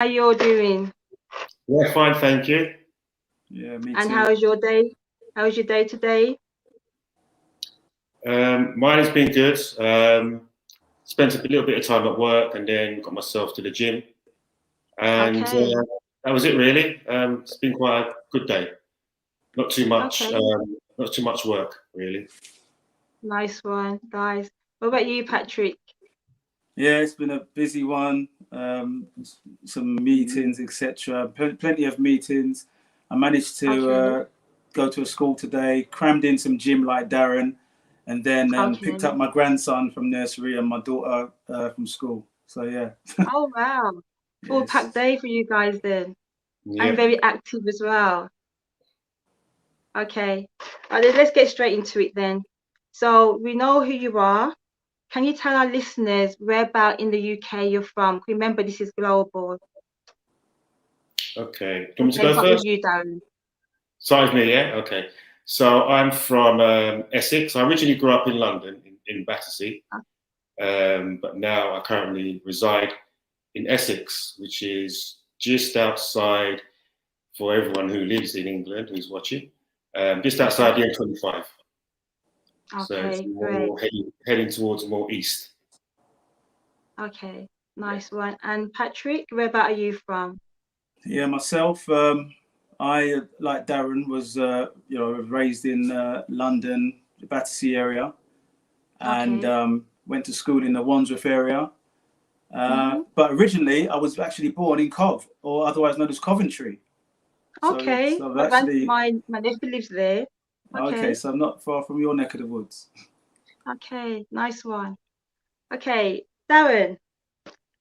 How you all doing? Yeah, fine, thank you. Yeah, me And too. how is your day? How was your day today? Mine has been good. Spent a little bit of time at work and then got myself to the gym. And Okay, that was it really. It's been quite a good day. Not too much, okay, not too much work really. nice one, guys. What about you, Patrick? Yeah, it's been a busy one. Some meetings, etc. Plenty of meetings. I managed to Okay, go to a school today, crammed in some gym like Darren, and then picked okay. up my grandson from nursery and my daughter from school. So yeah, Oh wow, full packed yes. day for you guys then, and Yep. very active as well. Okay, let's get straight into it then. So we know who you are. Can you tell our listeners where about in the UK you're from? Remember, this is global. Okay. Do you want me to Okay, go start with first? you, Darren. Sorry, me, yeah? Okay. So I'm from Essex. I originally grew up in London, in Battersea, but now I currently reside in Essex, which is just outside, for everyone who lives in England who's watching, just outside the M25. So it's Okay, great. more heading towards more east. Okay, Yeah. nice one. And Patrick, where about are you from? Yeah, myself. I like Darren was raised in London, the Battersea area, and Okay. went to school in the Wandsworth area. Mm-hmm. But originally, I was actually born in Cov, or otherwise known as Coventry. So, Okay. so I've My actually my nephew lives there. okay. Okay. So I'm not far from your neck of the woods. Okay. Nice one. Okay, Darren,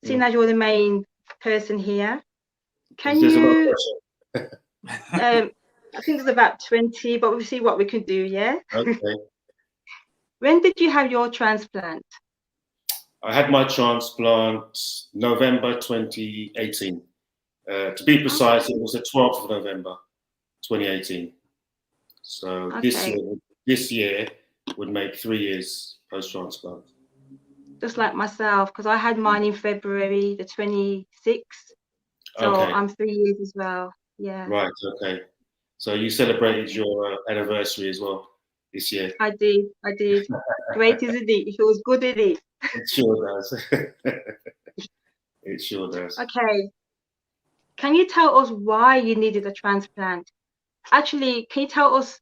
seeing Mm. as you're the main person here, can There's a lot of you pressure. um I think there's about 20, but we'll see what we can do, yeah? Okay. When did you have your transplant? I had my transplant November 2018. To be precise, it Okay. was the 12th of November 2018. So Okay. this year would make 3 years post transplant. Just like myself, because I had mine in February the 26th. So Okay, I'm 3 years as well. Yeah. right, okay. So you celebrated Okay. your anniversary as well this year. I did. I did. Great, isn't it? It feels good, isn't it? It sure does. It sure does. Okay. Can you tell us why you needed a transplant? Actually, can you tell us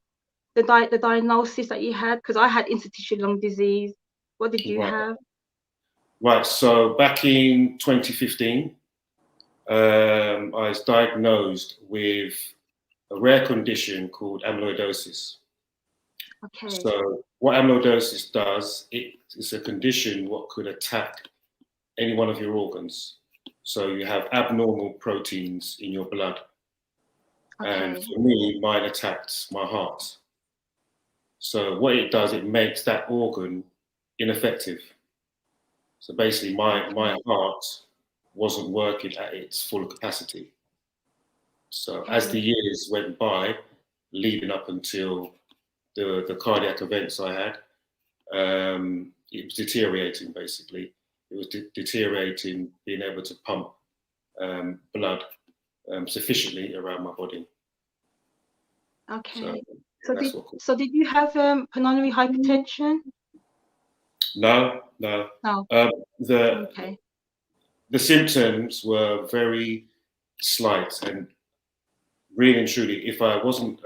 the diagnosis that you had? Because I had interstitial lung disease. What did you Right, have? right. So back in 2015, I was diagnosed with a rare condition called amyloidosis. Okay. So what amyloidosis does, it's a condition what could attack any one of your organs. So you have abnormal proteins in your blood. And Okay. for me, mine attacked my heart. So what it does, it makes that organ ineffective. So basically my Okay. heart wasn't working at its full capacity. So as the Okay. years went by, leading up until the cardiac events I had, it was deteriorating basically. It was deteriorating, being able to pump blood sufficiently around my body. So Okay. yeah, that's what. So did you have pulmonary hypertension? No, no. No. Um, the Okay. the symptoms were very slight, and really and truly, if I wasn't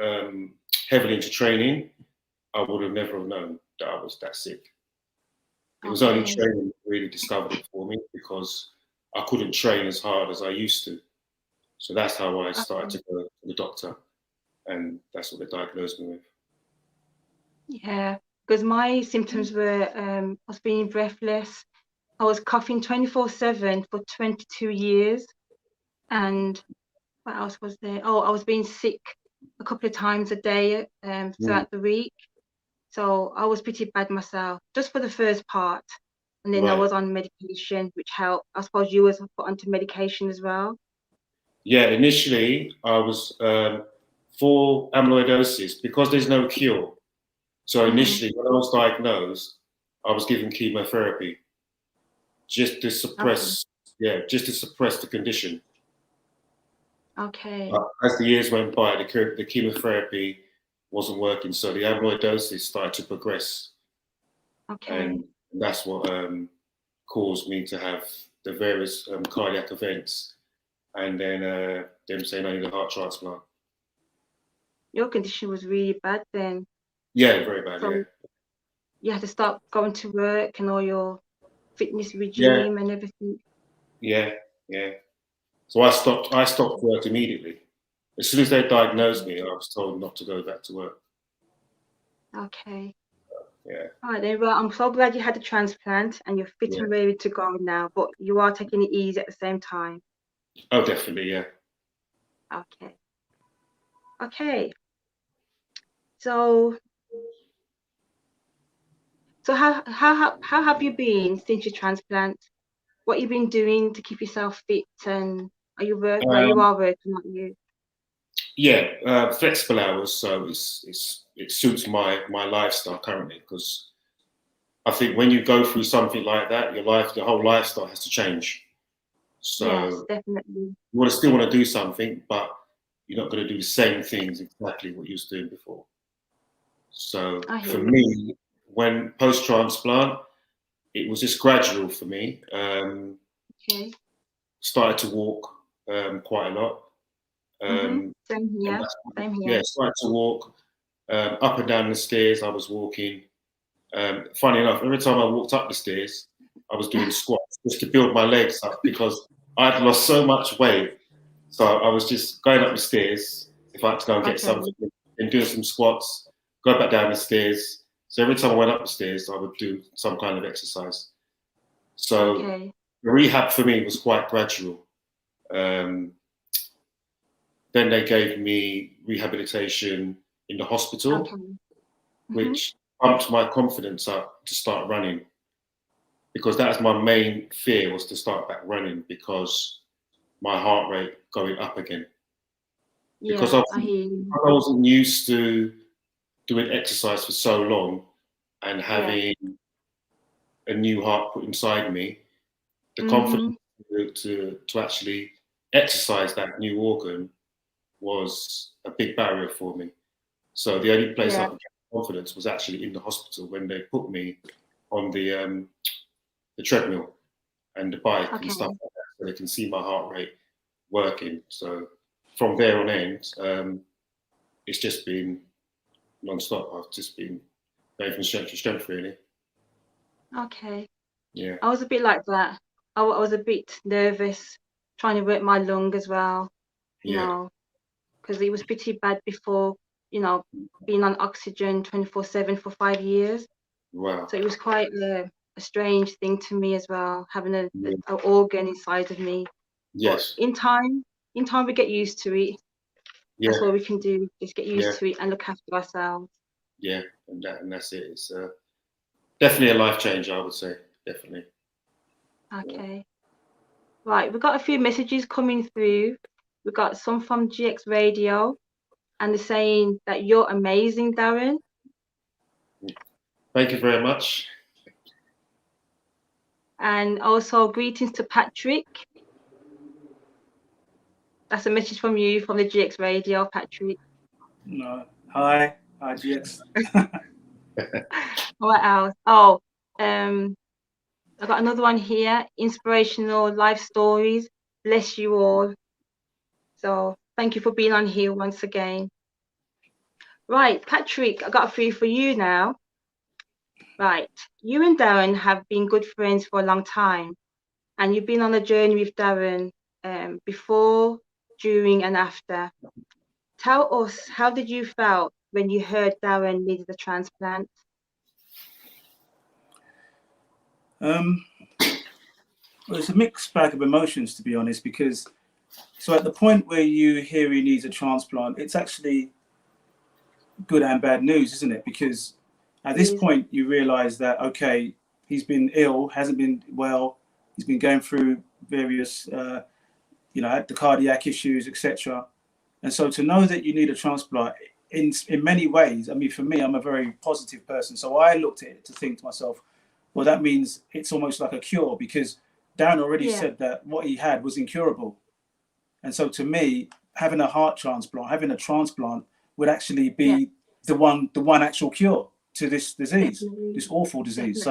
heavily into training, I would have never have known that I was that sick. It was only Okay. training that really discovered it for me because I couldn't train as hard as I used to. So that's how I started Okay. to go to the doctor, and that's what they diagnosed me with. Yeah. Because my symptoms were I was being breathless. I was coughing 24/7 for 22 years. And what else was there? Oh, I was being sick a couple of times a day Mm, throughout the week. So I was pretty bad myself, just for the first part. And then I right. was on medication, which helped. I suppose you was put onto medication as well. Yeah, initially I was for amyloidosis because there's no cure. So Hmm. initially, when I was diagnosed, I was given chemotherapy just to Okay. suppress, yeah, just to suppress the condition. Okay. But as the years went by, the chemotherapy wasn't working, so the amyloidosis started to progress, Okay. and that's what caused me to have the various cardiac events, and then them saying I need a heart transplant. Your condition was really bad then. Yeah, very bad. So Yeah. you had to start going to work and all your fitness Yeah. regime and everything. Yeah. Yeah. So I stopped work immediately. As soon as they diagnosed me, I was told not to go back to work. Okay. Yeah. All right then. Well, I'm so glad you had the transplant and you're fit Yeah. and ready to go now, but you are taking it easy at the same time. Oh, definitely. Yeah. Okay. Okay. So how have you been since your transplant? What you been doing to keep yourself fit, and are you well, you Um, are working, aren't you? yeah. Flexible hours, so it suits my lifestyle currently, because I think when you go through something like that, your whole lifestyle has to change. Yes, So definitely. you still want to do something, but you're not going to do the same things exactly what you was doing before. So I hear for you. me, when post transplant, it was just gradual for me. Okay. Started to walk quite a lot. Same And here. that's, Same here. yeah, started to walk up and down the stairs. I was walking. Funny enough, every time I walked up the stairs, I was doing squats just to build my legs up, because I'd lost so much weight. So I was just going up the stairs if I had to go and get Okay. something, and doing some squats, go back down the stairs. So every time I went up the stairs, I would do some kind of exercise. So Okay. the rehab for me was quite gradual. Um, then they gave me rehabilitation in the hospital, Okay. which pumped my confidence up to start running, because that was my main fear, was to start back running, because my heart rate going up again. Because Yeah, I hear you. I wasn't used to doing exercise for so long and Yeah. having a new heart put inside me, the Mm-hmm. confidence to actually exercise that new organ was a big barrier for me. So the only place I Yeah. could get confidence was actually in the hospital, when they put me on the treadmill and the bike and Okay. stuff like that, so they can see my heart rate working. So from there on end, it's just been non-stop. I've just been going from strength to strength, really. Okay. Yeah. I was a bit like that. I was a bit nervous trying to work my lung as well, Yeah. because it was pretty bad before, being on oxygen 24/7 for 5 years. Wow. So it was quite a strange thing to me as well, having a Yeah. organ inside of me. But Yes. in time we get used to it. Yeah. That's all we can do, just get Yeah. used to it and look after ourselves. Yeah. And that's it. It's definitely a life changer, I would say. Definitely. Okay. Right, we've got a few messages coming through. We've got some from GX Radio, and they're saying that you're amazing, Darren. Thank you very much. And also greetings to Patrick. That's a message from you from the GX Radio, Patrick. No. Hi, GX. What else? Oh, I got another one here. Inspirational life stories. Bless you all. So thank you for being on here once again. Right, Patrick, I got a few for you now. Right, you and Darren have been good friends for a long time, and you've been on a journey with Darren before, during, and after. Tell us, how did you felt when you heard Darren needed a transplant? Well, it's a mixed bag of emotions, to be honest, because so at the point where you hear he needs a transplant, it's actually good and bad news, isn't it? Because at this point you realise that, okay, he's been ill, hasn't been well, he's been going through various, the cardiac issues, etc. And so to know that you need a transplant in many ways, I mean, for me, I'm a very positive person. So I looked at it to think to myself, well, that means it's almost like a cure, because Darren already said that what he had was incurable. And so to me, having a heart transplant, having a transplant would actually be the one actual cure to this disease, this awful disease.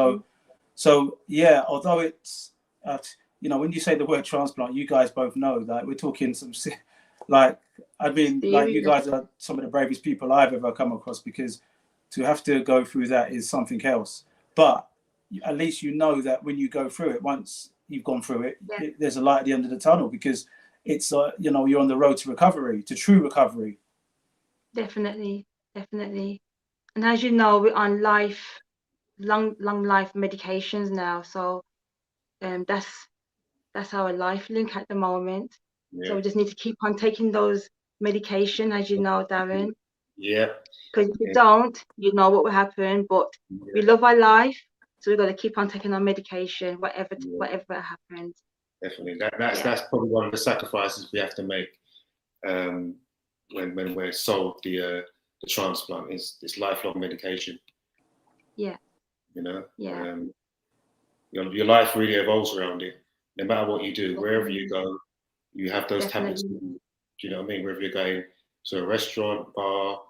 So yeah, although it's you know, when you say the word transplant, you guys both know that we're talking some like, I mean, like, you guys are some of the bravest people I've ever come across, because to have to go through that is something else. But at least you know that when you go through it, once you've gone through it, there's a light at the end of the tunnel, because it's you know, you're on the road to recovery, to true recovery. Definitely. And as you know, we're on long life medications now, so that's our life link at the moment. So we just need to keep on taking those medication, as you know, Darren. Because if you don't, you know what will happen. But we love our life, so we've got to keep on taking our medication, whatever happens. Definitely, that's probably one of the sacrifices we have to make when we're sold the transplant, is this lifelong medication. Yeah. You know. Yeah. Your life really evolves around it. No matter what you do, wherever you go, you have those tablets. Do you know what I mean? Wherever you're going, to a restaurant, bar,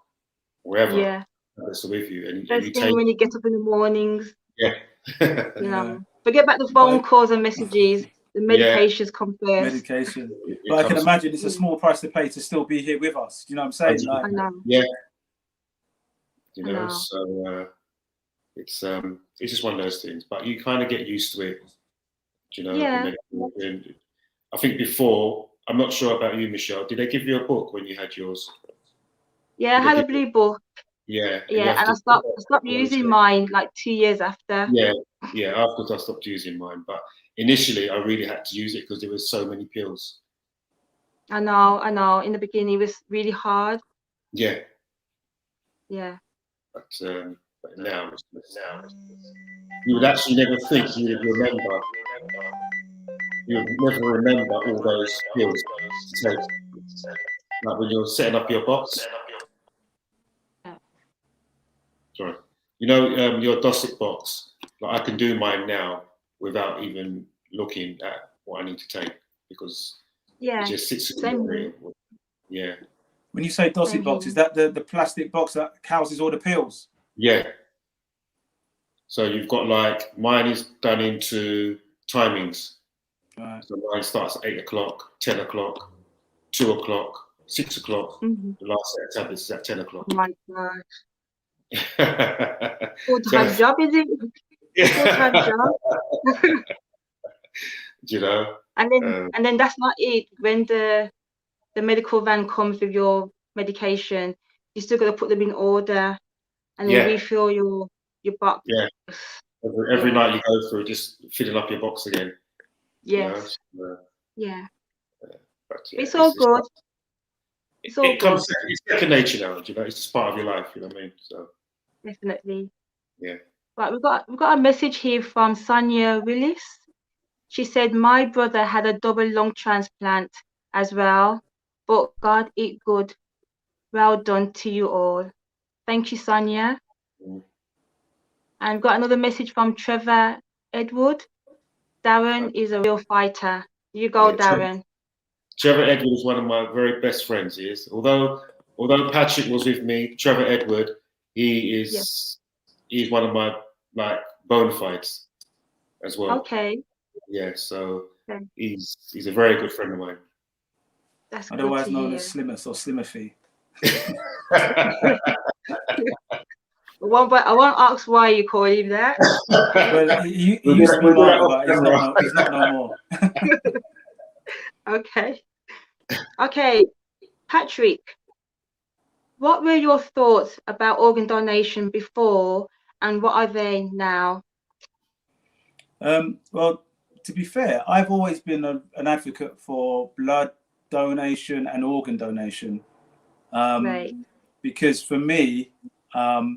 wherever, tablets are with you. And First thing when you get up in the mornings. Yeah. You know, forget about the phone calls and messages. The medications come first. Medication. But I can imagine it's a small price to pay to still be here with us. Do you know what I'm saying? Like, I know. Yeah. You know, so it's just one of those things. But you kind of get used to it. You know. Yeah. I think before, I'm not sure about you, Michelle. Did they give you a book when you had yours? Yeah, I had a blue book. Yeah. Yeah, and I stopped using mine like 2 years after. Yeah. After I stopped using mine, but initially I really had to use it because there was so many pills. I know. In the beginning, it was really hard. Yeah. Yeah. But now, you would actually never think you would remember. You would never remember all those pills to take. Like when you're setting up your box. Sorry. You know, your Dosset box, like I can do mine now without even looking at what I need to take, because it just sits in the brain. Yeah. When you say Dosset box, is that the plastic box that houses all the pills? Yeah. So you've got, like, mine is done into timings. Right. So mine starts at 8 o'clock, 10 o'clock, 2 o'clock, 6 o'clock. The last set of tablets is at 10 o'clock. Oh my gosh. Full-time job, is it? Full-time job. You know. And then that's not it. When the medical van comes with your medication, you still got to put them in order, and then refill your box. Yeah. Every night you go through, just filling up your box again. Yes. You know? Yeah. But, it's all good. It's second nature now. You know, it's just part of your life. You know what I mean? So. Definitely. Yeah. Right, we've got a message here from Sonia Willis. She said, my brother had a double lung transplant as well, but God eat good. Well done to you all. Thank you, Sonia. And got another message from Trevor Edward. Darren is a real fighter. You go, Darren. Trevor Edward is one of my very best friends. He is. Although Patrick was with me, Trevor Edward, he's one of my, like, bona fides as well. Okay. Yeah, so he's a very good friend of mine. That's otherwise known as Slimmus or Slimothy. I won't ask why you call him that. Well, he used to be mine, but he's not no more. Okay, Patrick, what were your thoughts about organ donation before, and what are they now? Well, to be fair, I've always been an advocate for blood donation and organ donation. Right. Because for me, I've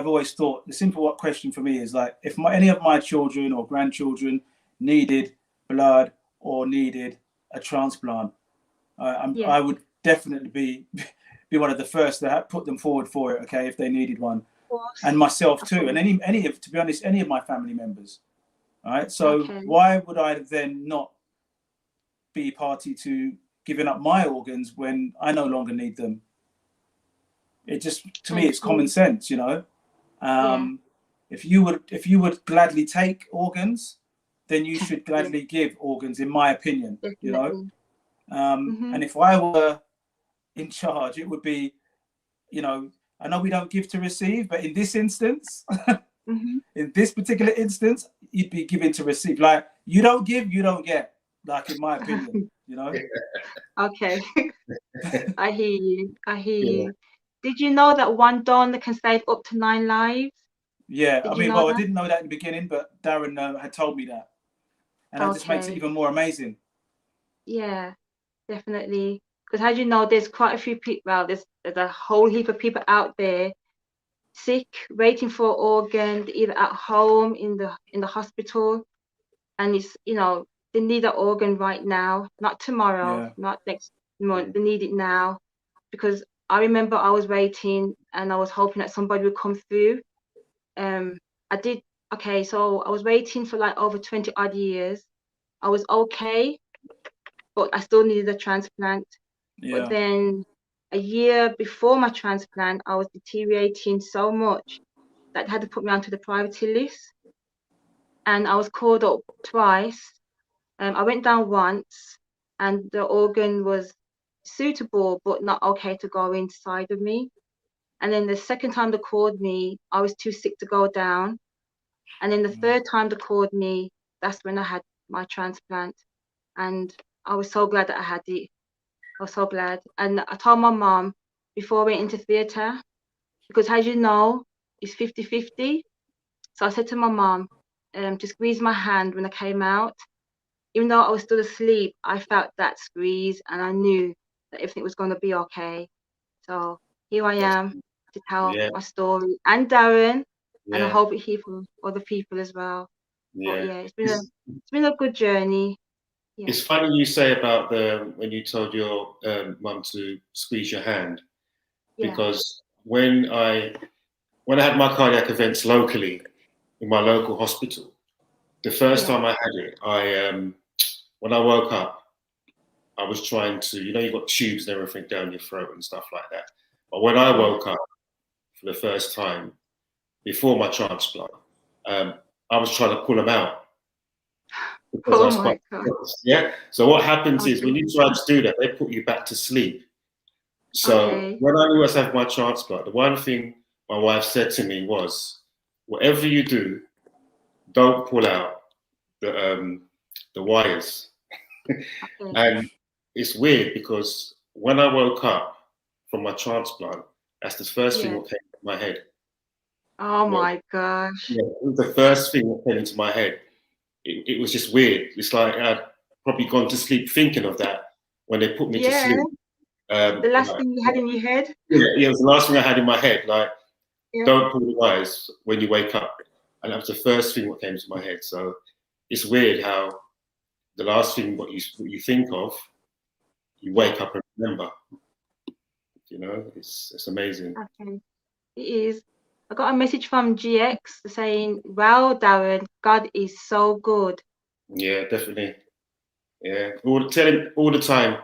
always thought the simple question for me is, like, if any of my children or grandchildren needed blood or needed a transplant, I would definitely be one of the first to put them forward for it. Okay, if they needed one, and myself too, and to be honest, any of my family members. All right, so why would I then not be party to giving up my organs when I no longer need them. It just, to me, Thank it's common you. sense, you know. Yeah. If you would gladly take organs, then you should gladly give organs, in my opinion. You know. Definitely. And if I were in charge, it would be, you know, I know we don't give to receive, but in this instance, in this particular instance, you'd be giving to receive. Like, you don't give, you don't get. Like, in my opinion, you know. Okay. I hear you. I hear Yeah. you. Did you know that one donor can save up to 9 lives? Yeah, Did I you mean, know well, I that? didn't know that in the beginning, but Darren had told me that, and that just makes it Okay. even more amazing. Yeah, definitely. Because as you know, there's quite a few people. Well, there's a whole heap of people out there sick, waiting for organ, either at home, in the hospital, and it's, you know, they need an organ right now, not tomorrow, Yeah, not next month. They need it now, because I remember I was waiting and I was hoping that somebody would come through. I did. Okay, so I was waiting for like over 20 odd years. I was okay, but I still needed a transplant. But yeah, then a year before my transplant, I was deteriorating so much that they had to put me onto the priority list. And I was called up twice. I went down once, and the organ was suitable but not okay to go inside of me. And then the second time they called me, I was too sick to go down. And then the third time they called me, that's when I had my transplant. And I was so glad that I had it. I was so glad. And I told my mom before I went into theatre, because as you know, it's 50-50. So I said to my mom to squeeze my hand when I came out. Even though I was still asleep, I felt that squeeze and I knew that everything was going to be okay. So here I That's, am to tell yeah, my story, and Darren, and I yeah, hope it heals for other people as well. But yeah. yeah, it's been a good journey. Yeah, It's funny you say about the when you told your mum to squeeze your hand, yeah, because when I had my cardiac events locally in my local hospital, the first yeah, time I had it, when I woke up, I was trying to, you know, you got tubes and everything down your throat and stuff like that. But when I yeah. woke up for the first time before my transplant, I was trying to pull them out because I Oh was quite my God. yeah. So what happens Oh, is when you try to do that, they put you back to sleep. So okay. when I knew I was having my transplant, the one thing my wife said to me was, "Whatever you do, don't pull out the wires." Okay. And it's weird because when I woke up from my transplant, that's the first thing Yeah. that came to my head. Oh Yeah, my gosh. yeah, it was the first thing that came into my head. It was just weird. It's like I'd probably gone to sleep thinking of that when they put me to Yeah. sleep. The last Like, thing you had in your head. yeah, it was the last thing I had in my head. Like, Yeah. don't pull the wires when you wake up. And that was the first thing that came to my head. So it's weird how the last thing what you think of, you Yeah. wake up and remember. You know, it's amazing. Okay. It is. I got a message from GX saying, "Wow, Darren, God is so good." Yeah, definitely. Yeah, tell him all the time.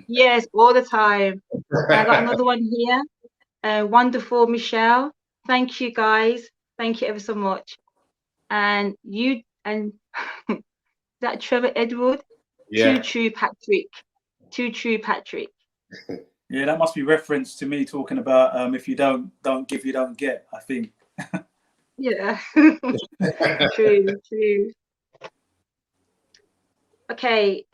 Yes, all the time. And I got another one here. Wonderful Michelle. Thank you guys. Thank you ever so much. And you and that Trevor Edward. Too Yeah, true, Patrick. Too true, Patrick. yeah. That must be reference to me talking about if you don't give, you don't get. I think. Yeah. True, true. Okay.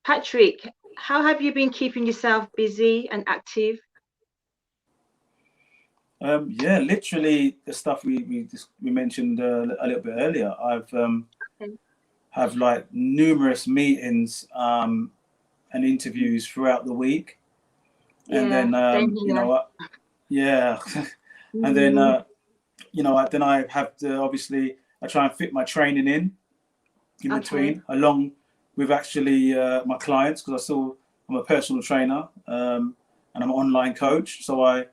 Patrick, how have you been keeping yourself busy and active? Yeah, literally the stuff we mentioned a little bit earlier. I've Okay. have like numerous meetings and interviews throughout the week, and Yeah, then same you here. know yeah, and then Mm, you know then I have to obviously I try and fit my training in okay. between, along with actually my clients, because I'm a personal trainer and I'm an online coach, so I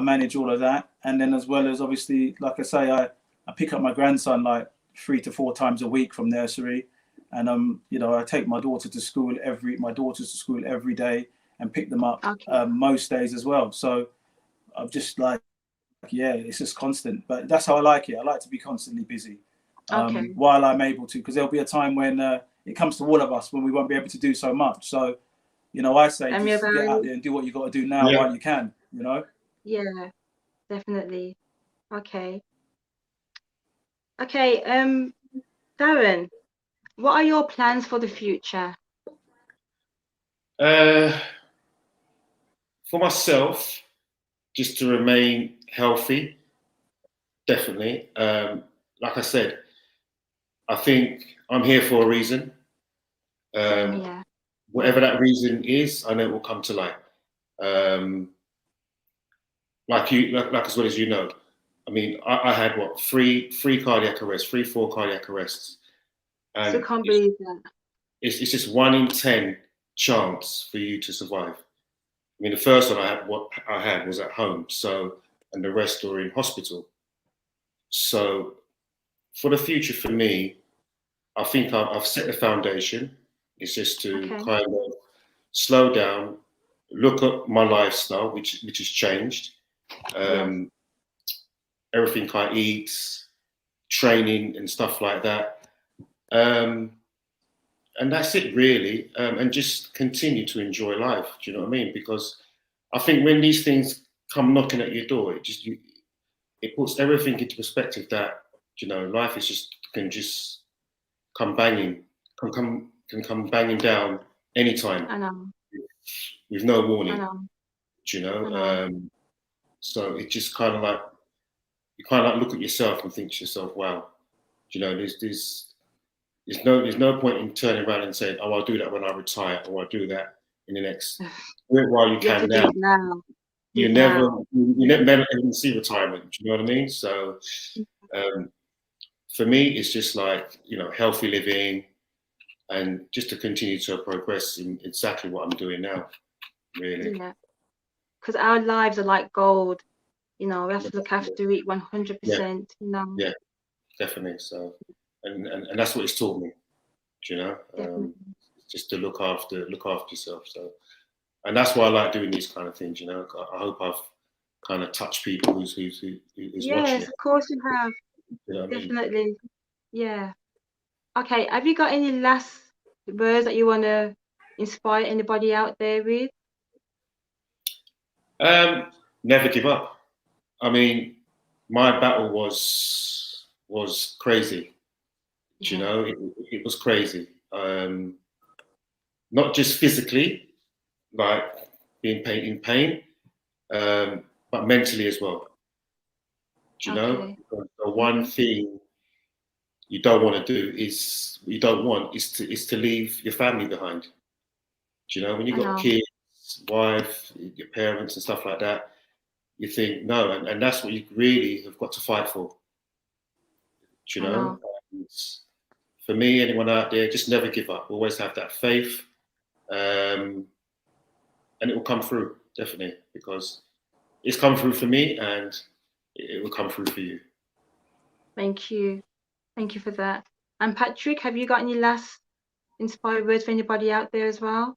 manage all of that, and then as well as obviously, like I say, I pick up my grandson like 3 to 4 times a week from nursery, and I take my daughters to school every day and pick them up most days as well. So I'm just like, yeah, it's just constant. But that's how I like it. I like to be constantly busy while I'm able to, because there'll be a time when it comes to all of us when we won't be able to do so much. So, I say just get out there and do what you got to do now while you can. Yeah, definitely. Okay. Okay. Darren, what are your plans for the future? For myself, just to remain healthy, definitely. Like I said, I think I'm here for a reason. Same here. Whatever that reason is, I know it will come to light. Like as well as you know. I mean, I had what, three cardiac arrests, 4 cardiac arrests, and So can't believe that. It's just 1 in 10 chance for you to survive. I mean, the first one I had was at home, so, and the rest were in hospital. So, for the future, for me, I think I've set the foundation. It's just to kind of slow down, look at my lifestyle, which has changed. Everything I eat, training and stuff like that. And that's it really. And just continue to enjoy life. Do you know what I mean? Because I think when these things come knocking at your door, it puts everything into perspective that, life can just come banging, can come banging down anytime. I know. With no warning. I know. Do you know? So it just kind of like, you kind of like look at yourself and think to yourself, wow, there's no point in turning around and saying, oh, I'll do that when I retire, or I'll do that in the next. Do it while you can now. You never even see retirement. Do you know what I mean? So for me, it's just like, healthy living, and just to continue to progress in exactly what I'm doing now, really. Yeah, because our lives are like gold. We have to look after it 100%. Yeah, definitely. So, and that's what it's taught me. Just to look after yourself. So, and that's why I like doing these kind of things. I hope I've kind of touched people who's watching. Yes, of course you have. Definitely. I mean? Yeah. Okay. Have you got any last words that you want to inspire anybody out there with? Never give up. I mean, my battle was crazy. It was crazy. Not just physically, like being in pain, but mentally as well. Because the one thing you don't want to do is to leave your family behind. When you've got kids, wife, your parents and stuff like that, you think no, and that's what you really have got to fight for. And for me, anyone out there, just never give up. Always have that faith, and it will come through, definitely, because it's come through for me, and it will come through for you. Thank you for that. And Patrick, have you got any last inspired words for anybody out there as well?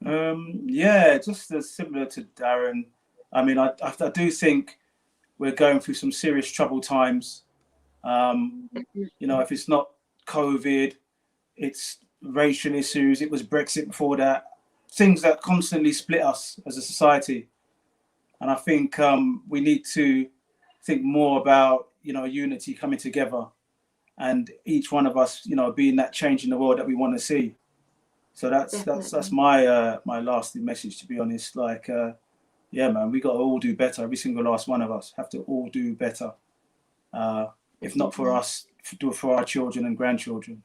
Yeah, just as similar to Darren. I mean, I do think we're going through some serious troubled times. If it's not COVID, it's racial issues. It was Brexit before that. Things that constantly split us as a society. And I think we need to think more about, unity, coming together, and each one of us, being that change in the world that we want to see. So that's my my lasting message, to be honest. Like, yeah, man, we got to all do better. Every single last one of us have to all do better. If not for us, do it for our children and grandchildren.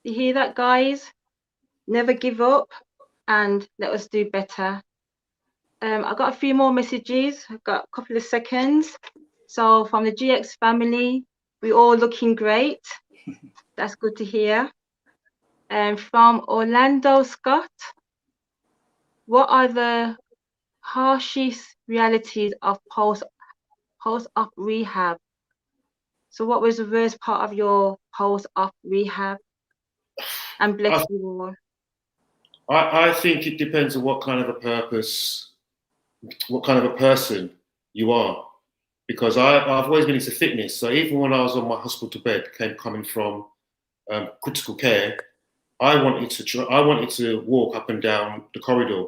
You hear that, guys? Never give up, and let us do better. I've got a few more messages. I've got a couple of seconds. So from the GX family, we're all looking great. That's good to hear. And from Orlando Scott, what are the harshest realities of post-op rehab? So what was the worst part of your post-op rehab? And bless you all. I think it depends on what kind of a purpose, what kind of a person you are. Because I've always been into fitness. So even when I was on my hospital bed, coming from critical care, I wanted to walk up and down the corridor.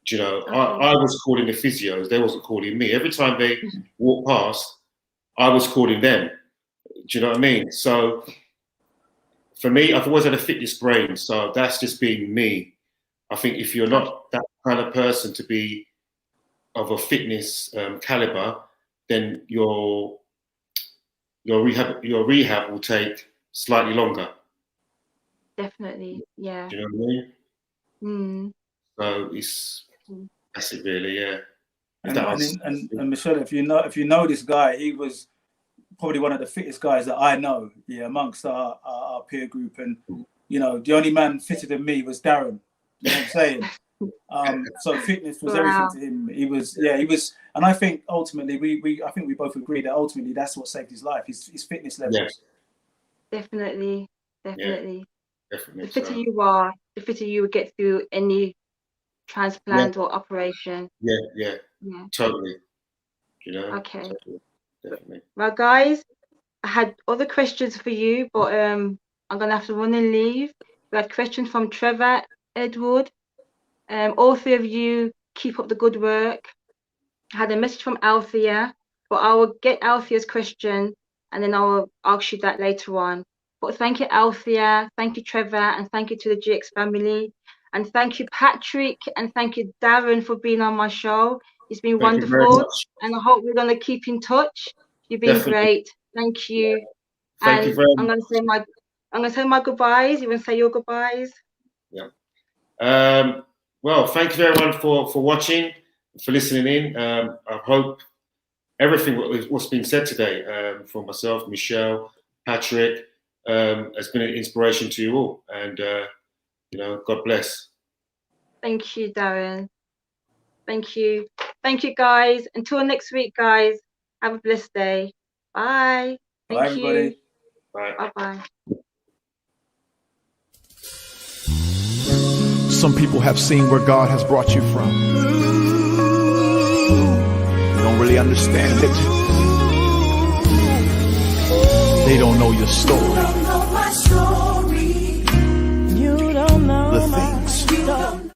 You know, Okay. I was calling the physios; they wasn't calling me. Every time they walked past, I was calling them. Do you know what I mean? So for me, I've always had a fitness brain, so that's just been me. I think if you're not that kind of person to be of a fitness caliber, then your rehab will take slightly longer. Definitely, yeah. Do you know what I mean? Mm. So that's it really, yeah. And Michelle, if you know this guy, he was probably one of the fittest guys that I know, amongst our peer group. And the only man fitter than me was Darren. You know what I'm saying? So fitness was everything to him. He was, and I think ultimately I think we both agree that ultimately that's what saved his life. His fitness levels. Yeah. Definitely. Definitely. The fitter you are, the fitter you will get through any transplant or operation. Yeah. Totally. Okay. Totally. Definitely. Well, guys, I had other questions for you, but I'm gonna have to run and leave. We had questions from Trevor, Edward. All three of you keep up the good work. I had a message from Althea, but I will get Althea's question and then I will ask you that later on. But thank you, Althea, thank you, Trevor, and thank you to the GX family. And thank you, Patrick, and thank you, Darren, for being on my show. It's been wonderful, and I hope we're going to keep in touch. You've been great. Thank you. Thank you very much. I'm going to say my goodbyes. You want to say your goodbyes? Yeah. Well, thank you everyone for watching, for listening in. I hope everything what's been said today from myself, Michelle, Patrick, has been an inspiration to you all. And, God bless. Thank you, Darren. Thank you. Thank you, guys. Until next week, guys. Have a blessed day. Bye. Bye, everybody. You. Bye. Bye-bye. Some people have seen where God has brought you from. They don't really understand it. They don't know your story. You don't know my story. You don't know the things. You don't.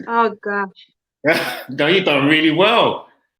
Oh gosh. No, you've done really well.